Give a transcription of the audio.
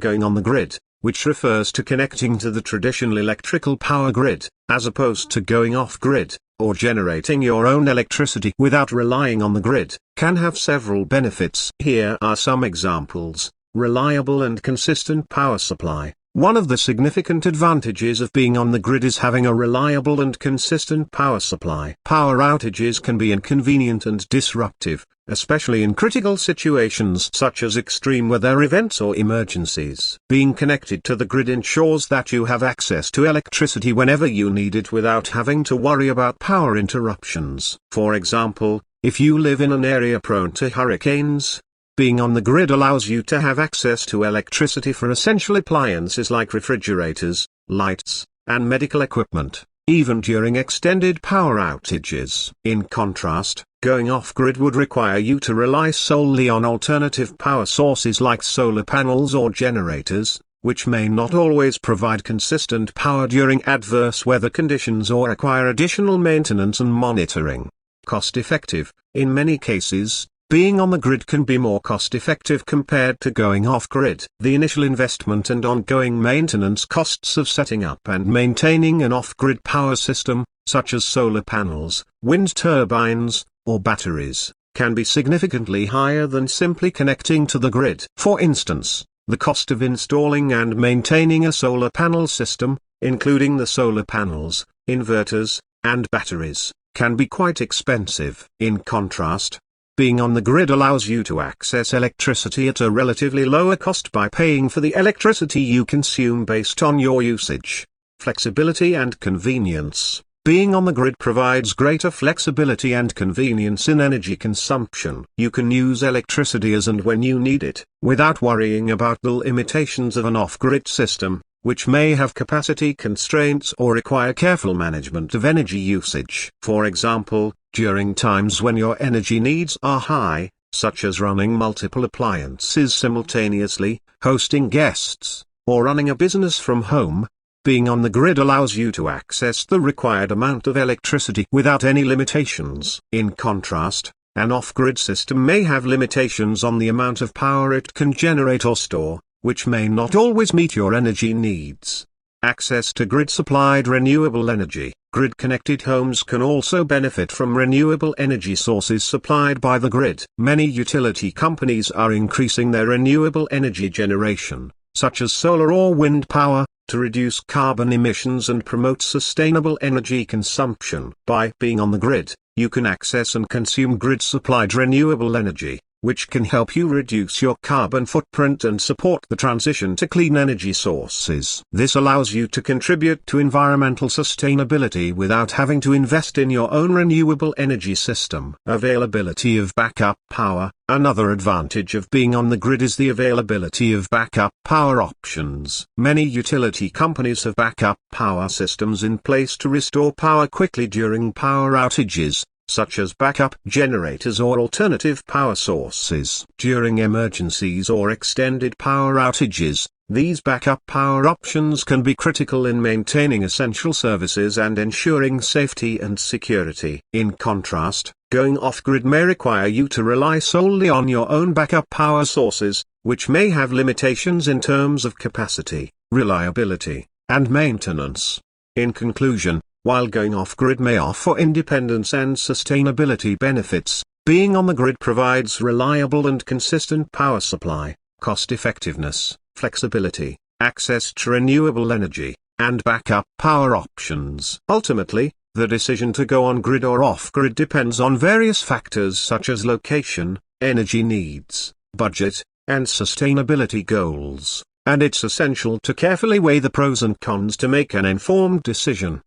going on the grid, which refers to connecting to the traditional electrical power grid, as opposed to going off-grid, or generating your own electricity without relying on the grid, can have several benefits. Here are some examples. Reliable and consistent power supply. One of the significant advantages of being on the grid is having a reliable and consistent power supply. Power outages can be inconvenient and disruptive, especially in critical situations such as extreme weather events or emergencies. Being connected to the grid ensures that you have access to electricity whenever you need it without having to worry about power interruptions. For example, if you live in an area prone to hurricanes, being on the grid allows you to have access to electricity for essential appliances like refrigerators, lights, and medical equipment, even during extended power outages. In contrast, going off-grid would require you to rely solely on alternative power sources like solar panels or generators, which may not always provide consistent power during adverse weather conditions or require additional maintenance and monitoring. Cost-effective. In many cases, being on the grid can be more cost-effective compared to going off-grid. The initial investment and ongoing maintenance costs of setting up and maintaining an off-grid power system, such as solar panels, wind turbines, or batteries, can be significantly higher than simply connecting to the grid. For instance, the cost of installing and maintaining a solar panel system, including the solar panels, inverters, and batteries, can be quite expensive. In contrast, being on the grid allows you to access electricity at a relatively lower cost by paying for the electricity you consume based on your usage. Flexibility and convenience. Being on the grid provides greater flexibility and convenience in energy consumption. You can use electricity as and when you need it, without worrying about the limitations of an off-grid system, which may have capacity constraints or require careful management of energy usage. For example, during times when your energy needs are high, such as running multiple appliances simultaneously, hosting guests, or running a business from home, being on the grid allows you to access the required amount of electricity without any limitations. In contrast, an off-grid system may have limitations on the amount of power it can generate or store, which may not always meet your energy needs. Access to grid-supplied renewable energy. Grid-connected homes can also benefit from renewable energy sources supplied by the grid. Many utility companies are increasing their renewable energy generation, such as solar or wind power, to reduce carbon emissions and promote sustainable energy consumption. By being on the grid, you can access and consume grid-supplied renewable energy, which can help you reduce your carbon footprint and support the transition to clean energy sources. This allows you to contribute to environmental sustainability without having to invest in your own renewable energy system. Availability of backup power. Another advantage of being on the grid is the availability of backup power options. Many utility companies have backup power systems in place to restore power quickly during power outages, such as backup generators or alternative power sources. During emergencies or extended power outages, these backup power options can be critical in maintaining essential services and ensuring safety and security. In contrast, going off-grid may require you to rely solely on your own backup power sources, which may have limitations in terms of capacity, reliability, and maintenance. In conclusion, while going off-grid may offer independence and sustainability benefits, being on the grid provides reliable and consistent power supply, cost-effectiveness, flexibility, access to renewable energy, and backup power options. Ultimately, the decision to go on-grid or off-grid depends on various factors such as location, energy needs, budget, and sustainability goals, and it's essential to carefully weigh the pros and cons to make an informed decision.